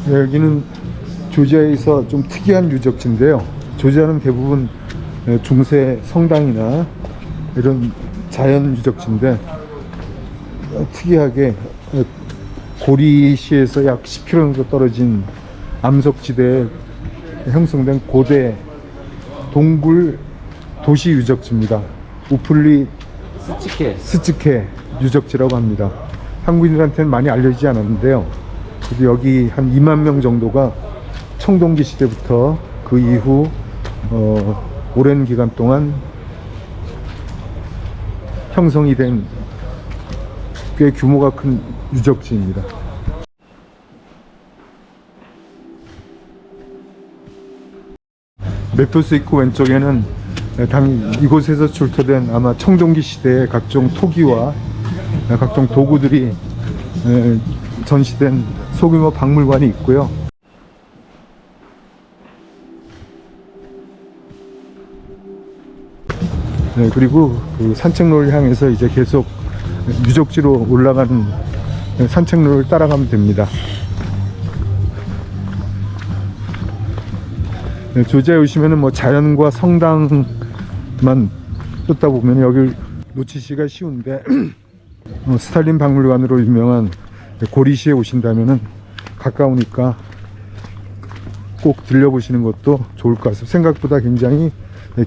여기는 조지아에서 좀 특이한 유적지인데요. 조지아는 대부분 중세 성당이나 이런 자연 유적지인데, 특이하게 고리시에서 약 10km 정도 떨어진 암석지대에 형성된 고대 동굴 도시 유적지입니다. 우플리 스츠케 유적지라고 합니다. 한국인들한테는 많이 알려지지 않았는데요. 그래도 여기 한 2만 명 정도가 청동기 시대부터 그 이후 오랜 기간 동안 형성이 된 꽤 규모가 큰 유적지입니다. 맵도스 있고 왼쪽에는 이곳에서 출토된 아마 청동기 시대의 각종 토기와 각종 도구들이 전시된 소규모 박물관이 있고요. 그리고 그 산책로를 향해서 이제 계속 유적지로 올라가는 산책로를 따라가면 됩니다. 조지아에 오시면은 뭐 자연과 성당만 쫓다 보면 여길 놓치기가 쉬운데 스탈린 박물관으로 유명한 고리시에 오신다면은 가까우니까 꼭 들려보시는 것도 좋을 것 같습니다. 생각보다 굉장히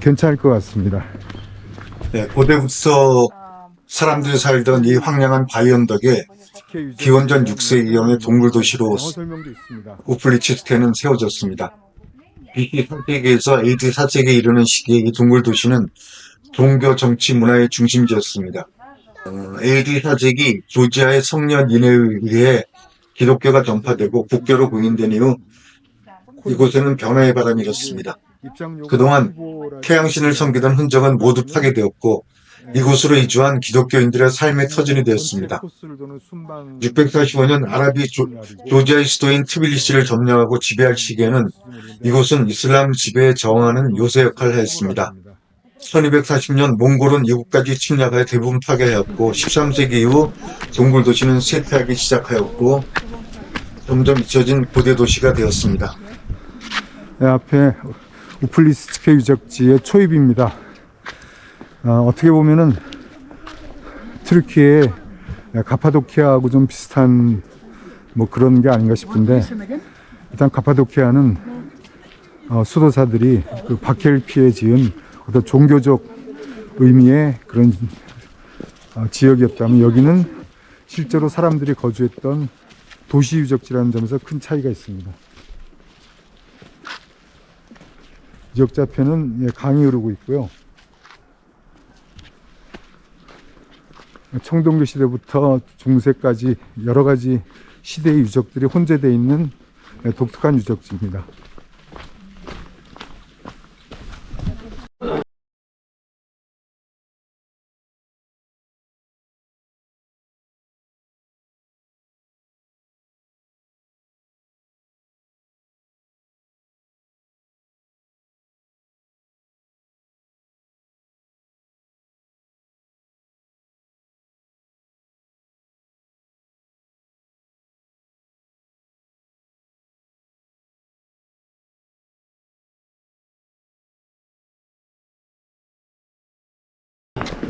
괜찮을 것 같습니다. 네, 고대부터 사람들이 살던 이 황량한 바위 언덕에 기원전 6세 이형의 동굴도시로 우플리츠스케는 세워졌습니다. BC 3세기에서 AD 4세기에 이르는 시기에 이 동굴도시는 종교, 정치, 문화의 중심지였습니다. AD 4세기 조지아의 성녀 니네에 의해 기독교가 전파되고 국교로 공인된 이후 이곳에는 변화의 바람이 일었습니다. 그동안 태양신을 섬기던 흔적은 모두 파괴되었고 이곳으로 이주한 기독교인들의 삶의 터전이 되었습니다. 645년 아랍이 조지아의 수도인 트빌리시를 점령하고 지배할 시기에는 이곳은 이슬람 지배에 저항하는 요새 역할을 했습니다. 1240년 몽골은 이곳까지 침략하여 대부분 파괴하였고 13세기 이후 동굴도시는 쇠퇴하기 시작하였고 점점 잊혀진 고대 도시가 되었습니다. 앞에 우플리츠스케 유적지의 초입입니다. 어떻게 보면은 트르키의 가파도키아하고 좀 비슷한 뭐 그런 게 아닌가 싶은데, 일단 가파도키아는 수도사들이 그 바켈피에 지은 어떤 종교적 의미의 그런 지역이었다면, 여기는 실제로 사람들이 거주했던 도시 유적지라는 점에서 큰 차이가 있습니다. 유적지 앞에는 강이 흐르고 있고요. 청동기 시대부터 중세까지 여러 가지 시대의 유적들이 혼재되어 있는 독특한 유적지입니다.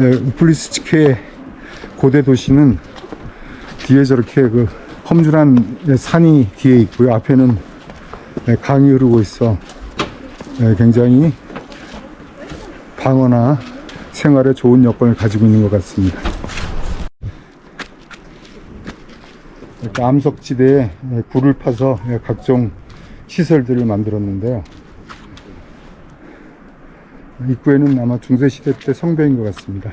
우플리츠스케 고대 도시는 뒤에 저렇게 그 험준한 산이 뒤에 있고요. 앞에는 강이 흐르고 있어 굉장히 방어나 생활에 좋은 여건을 가지고 있는 것 같습니다. 암석지대에 굴을 파서 각종 시설들을 만들었는데요. 입구에는 아마 중세시대 때 성벽인 것 같습니다.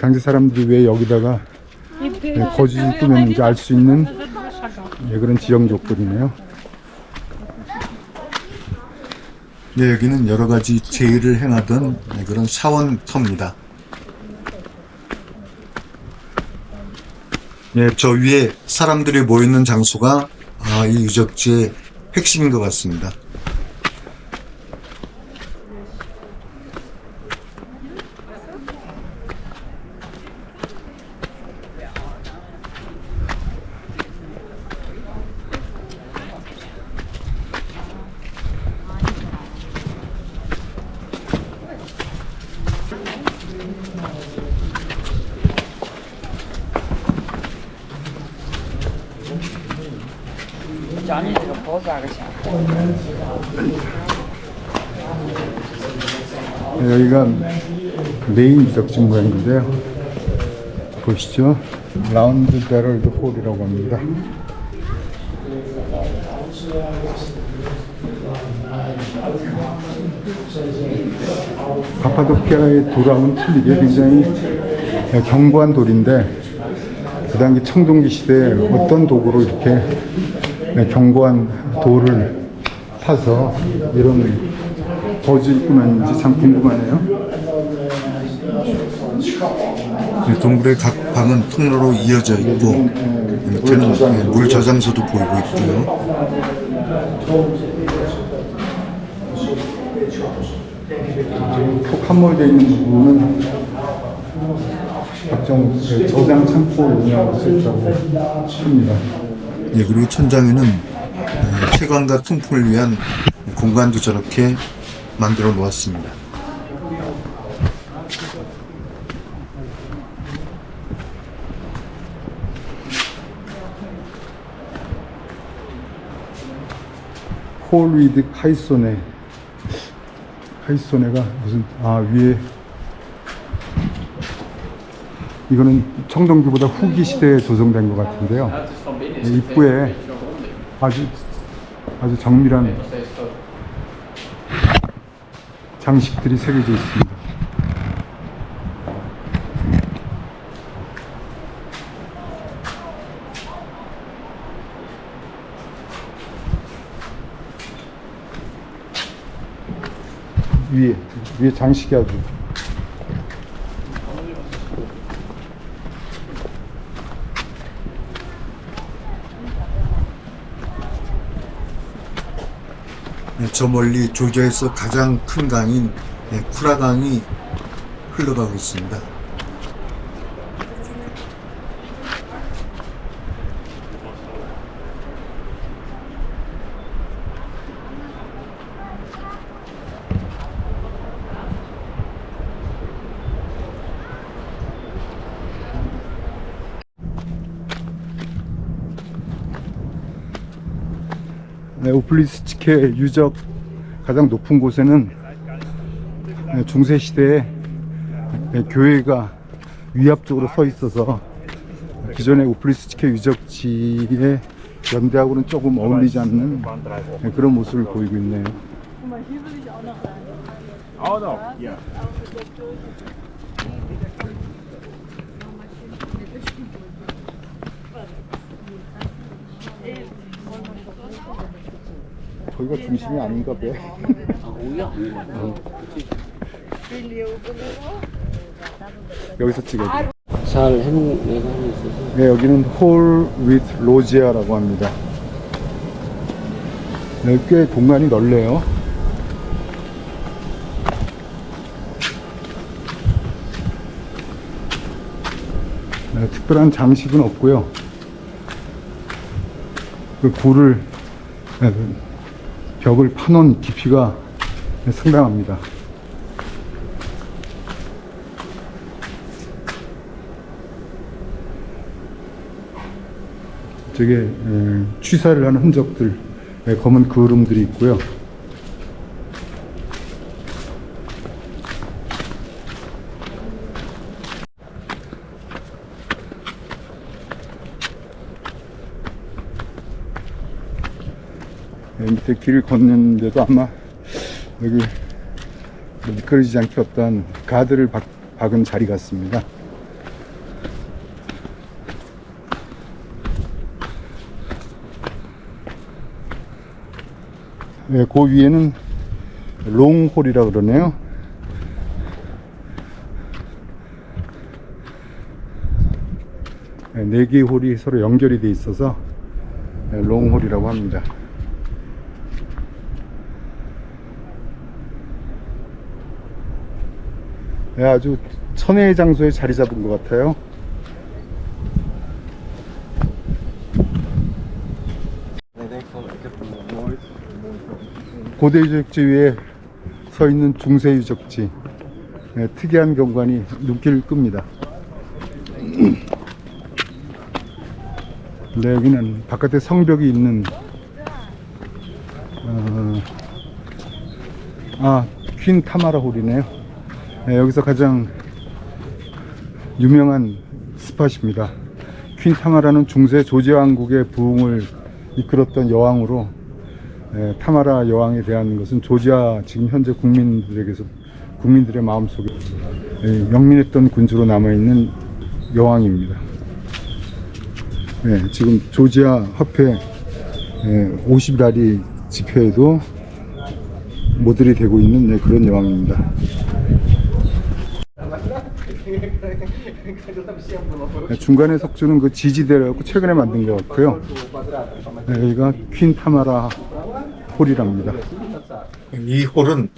당시 사람들이 왜 여기다가 거주지 꾸몄는지 알 수 있는 그런 지형 조건이네요. 네, 여기는 여러 가지 제의를 행하던 그런 사원터입니다. 네, 저 위에 사람들이 모이는 장소가 이 유적지의 핵심인 것 같습니다. 找你这个坡咋个想？ 여기가 메인 유적지 모양인데요. 보시죠. 라운드 베럴드 홀이라고 합니다. 카파도키아의 돌하고는 틀리게 굉장히 견고한 돌인데, 그 당시 청동기 시대에 어떤 도구로 이렇게 견고한 돌을 타서 이런 버즈를 꾸몄는지 참 궁금하네요. 동굴의 각 방은 통로로 이어져 있고 밑에는 물 저장소도 보이고 있고요. 톡 함몰되어 있는 부분은 각종 저장 창고를 운영할 수 있다고 합니다. 예, 그리고 천장에는 채광과 통풍을 위한 공간도 저렇게 만들어 놓았습니다. 홀 위드 카이소네. 카이소네가 무슨, 위에 이거는 청동기보다 후기 시대에 조성된 것 같은데요. 입구에 아주 정밀한 장식들이 새겨져 있습니다. 위에 장식이 아주 저 멀리 조지아에서 가장 큰 강인 쿠라강이 흘러가고 있습니다. 오플리츠치케 유적 가장 높은 곳에는 중세 시대에 교회가 위압적으로 서 있어서 기존의 오플리츠치케 유적지의 연대하고는 조금 어울리지 않는 그런 모습을 보이고 있네요. 거기가 중심이 아닌가 봐. 여기서 찍어요. 잘 해놓은 애가 하나 있어서. 네, 여기는 홀 위트 로지아라고 합니다. 네, 꽤 공간이 넓네요. 네, 특별한 장식은 없고요. 그 굴을 벽을 파놓은 깊이가 상당합니다. 저게 취사를 하는 흔적들, 검은 그을음들이 있고요. 밑에 길을 걷는데도 아마 여기 미끄러지지 않게 어떤 가드를 박은 자리 같습니다. 네, 그 위에는 롱홀이라 그러네요. 네, 4개의 홀이 서로 연결이 되어 있어서 롱홀이라고 합니다. 네, 아주 천혜의 장소에 자리 잡은 것 같아요. 고대 유적지 위에 서 있는 중세 유적지, 네, 특이한 경관이 눈길을 끕니다. 네, 여기는 바깥에 성벽이 있는 퀸 타마라 홀이네요. 네, 여기서 가장 유명한 스팟입니다. 퀸 타마라는 중세 조지아 왕국의 부흥을 이끌었던 여왕으로, 타마라 여왕에 대한 것은 조지아 지금 현재 국민들의 마음속에 영민했던 군주로 남아있는 여왕입니다. 네, 지금 조지아 화폐 50라리 지폐에도 모델이 되고 있는 그런 여왕입니다. 중간에 석주는 그 지지대라고 최근에 만든 것 같고요. 여기가 퀸 타마라 홀이랍니다. 이 홀은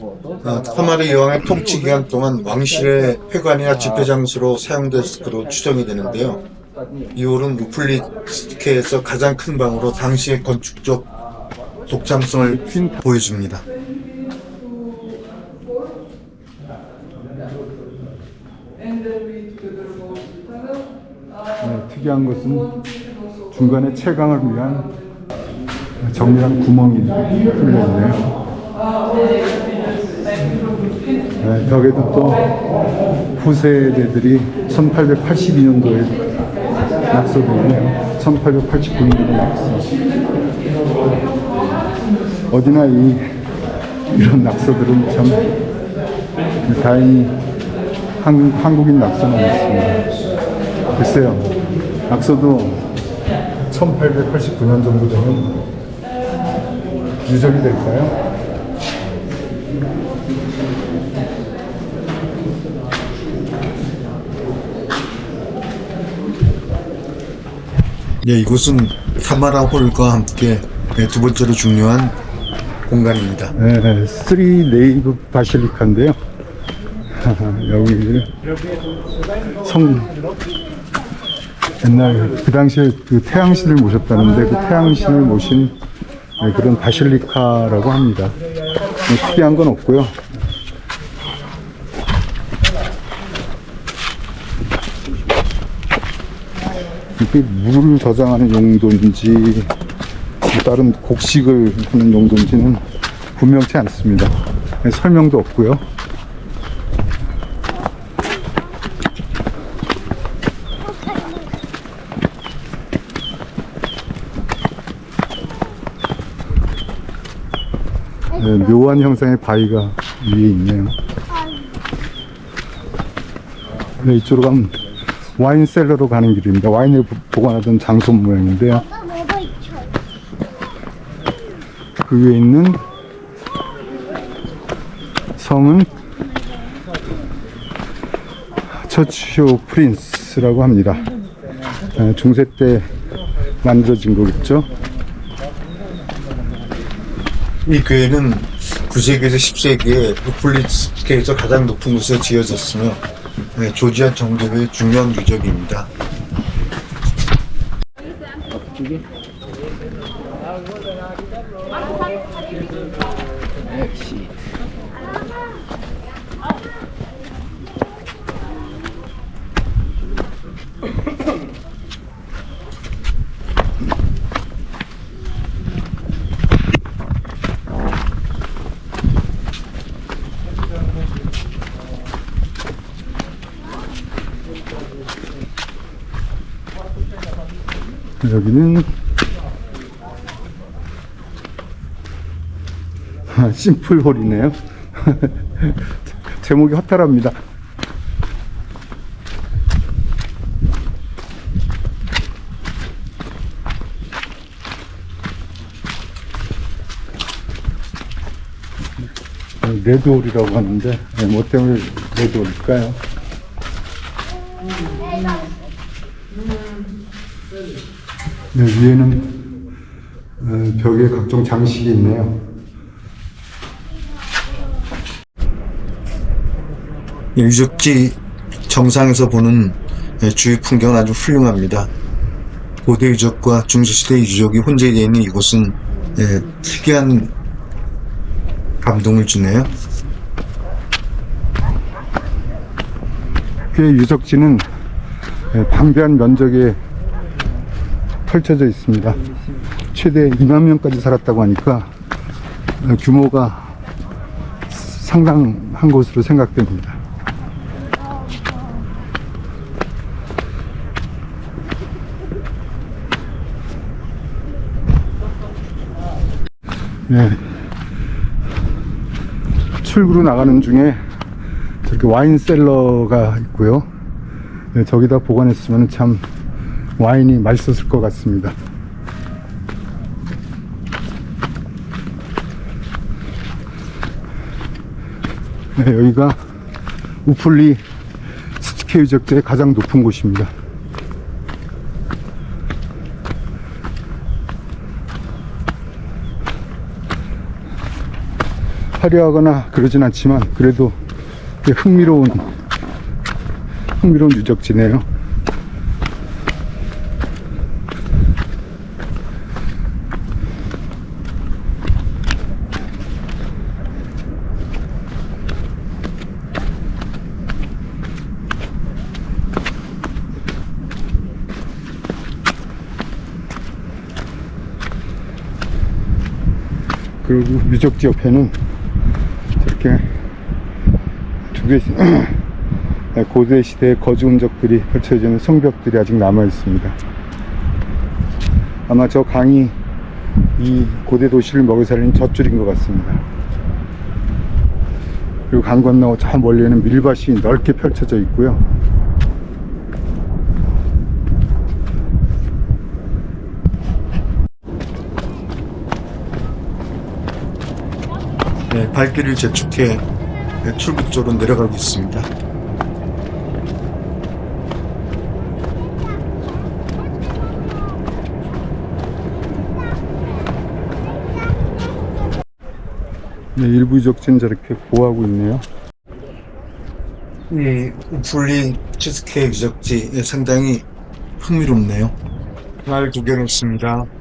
타마라 여왕의 통치 기간 동안 왕실의 회관이나 집회 장소로 사용됐을 것으로 추정이 되는데요. 이 홀은 우플리츠트케에서 가장 큰 방으로 당시의 건축적 독창성을 보여줍니다. 특이한 것은 중간에 채광을 위한 정밀한 구멍이 뚫려있네요. 벽에도 또 후세대들이 1882년도에 낙서도 있네요. 1889년도 낙서. 어디나 이런 낙서들은 참 다행히 한국인 낙서는 없습니다. 글쎄요, 낙서도 1889년 정도 되면 유적이 될까요? 네, 이곳은 타마라 홀과 함께 두 번째로 중요한 공간입니다. 네, 스리 네이브 바실리카인데요. 여기 옛날 그 당시에 그 태양신을 모셨다는데 그 태양신을 모신 그런 바실리카라고 합니다. 특이한 건 없고요. 이게 물을 저장하는 용도인지 다른 곡식을 하는 용도인지는 분명치 않습니다. 설명도 없고요. 묘한 형상의 바위가 위에 있네요. 이쪽으로 가면 와인 셀러로 가는 길입니다. 와인을 보관하던 장소 모양인데요. 그 위에 있는 성은 처치 오브 프린스라고 합니다. 중세 때 만들어진 거겠죠. 이 교회는 9세기에서 10세기에 우플리츠트케에서 가장 높은 곳에 지어졌으며 조지아 정교회의 중요한 유적입니다. 여기는 심플홀이네요. 제목이 허탈합니다. 레드홀이라고 하는데 뭐 때문에 레드홀일까요? 위에는 벽에 각종 장식이 있네요. 유적지 정상에서 보는 주위 풍경은 아주 훌륭합니다. 고대 유적과 중세시대 유적이 혼재되어 있는 이곳은 특이한 감동을 주네요. 꽤 유적지는 방대한 면적에 펼쳐져 있습니다. 최대 2만 명까지 살았다고 하니까 규모가 상당한 것으로 생각됩니다. 네. 출구로 나가는 중에 저렇게 와인셀러가 있고요. 네, 저기다 보관했으면 참 와인이 맛있었을 것 같습니다. 네, 여기가 우플리 스티케 유적지의 가장 높은 곳입니다. 화려하거나 그러진 않지만 그래도 꽤 흥미로운 유적지네요. 그리고 유적지 옆에는 이렇게 고대 시대의 거주 흔적들이 펼쳐지는 성벽들이 아직 남아 있습니다. 아마 저 강이 이 고대 도시를 먹여 살린 젖줄인 것 같습니다. 그리고 강 건너 저 멀리에는 밀밭이 넓게 펼쳐져 있고요. 네, 발길을 재촉해 출구 쪽으로 내려가고 있습니다. 네, 일부 유적지는 저렇게 보호하고 있네요. 이 우플리 치즈케이크 유적지 상당히 흥미롭네요. 잘 구경했습니다.